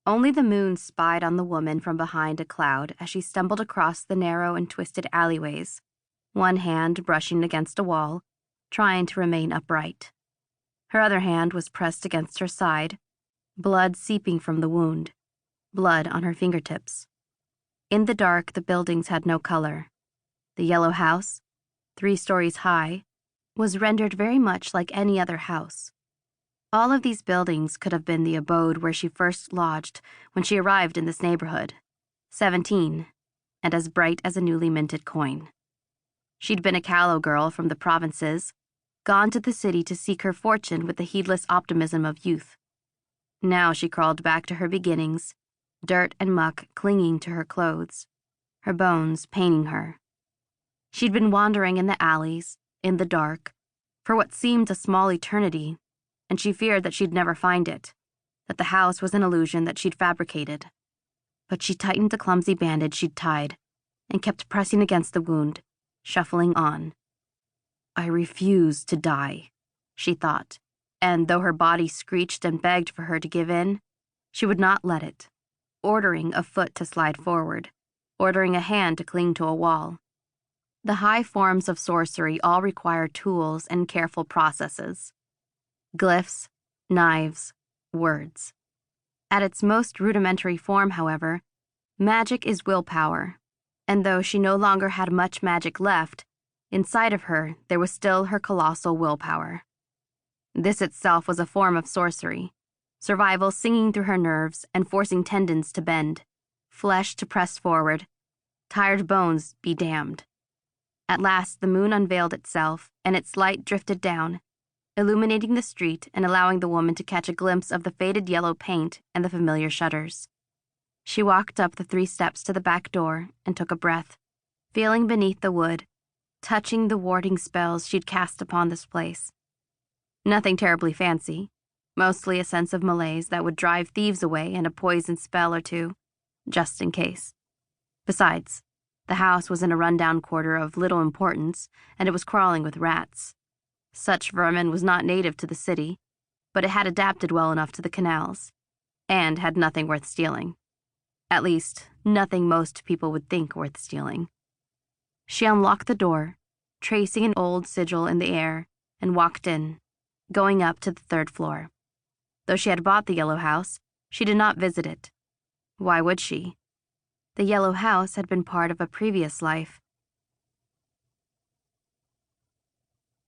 Only the moon spied on the woman from behind a cloud as she stumbled across the narrow and twisted alleyways, one hand brushing against a wall, trying to remain upright. Her other hand was pressed against her side, blood seeping from the wound, blood on her fingertips. In the dark, the buildings had no color. The yellow house, 3 stories high, was rendered very much like any other house. All of these buildings could have been the abode where she first lodged when she arrived in this neighborhood, 17, and as bright as a newly minted coin. She'd been a callow girl from the provinces, gone to the city to seek her fortune with the heedless optimism of youth. Now she crawled back to her beginnings, dirt and muck clinging to her clothes, her bones paining her. She'd been wandering in the alleys, in the dark, for what seemed a small eternity, and she feared that she'd never find it, that the house was an illusion that she'd fabricated. But she tightened the clumsy bandage she'd tied and kept pressing against the wound, shuffling on. I refuse to die, she thought, and though her body screeched and begged for her to give in, she would not let it, ordering a foot to slide forward, ordering a hand to cling to a wall. The high forms of sorcery all require tools and careful processes. Glyphs, knives, words. At its most rudimentary form, however, magic is willpower, and though she no longer had much magic left, inside of her there was still her colossal willpower. This itself was a form of sorcery, survival singing through her nerves and forcing tendons to bend, flesh to press forward, tired bones be damned. At last the moon unveiled itself, and its light drifted down, illuminating the street and allowing the woman to catch a glimpse of the faded yellow paint and the familiar shutters. She walked up the 3 steps to the back door and took a breath, feeling beneath the wood, touching the warding spells she'd cast upon this place. Nothing terribly fancy, mostly a sense of malaise that would drive thieves away and a poison spell or 2, just in case. Besides, the house was in a rundown quarter of little importance, and it was crawling with rats. Such vermin was not native to the city, but it had adapted well enough to the canals, and had nothing worth stealing. At least, nothing most people would think worth stealing. She unlocked the door, tracing an old sigil in the air, and walked in, going up to the 3rd floor. Though she had bought the yellow house, she did not visit it. Why would she? The yellow house had been part of a previous life,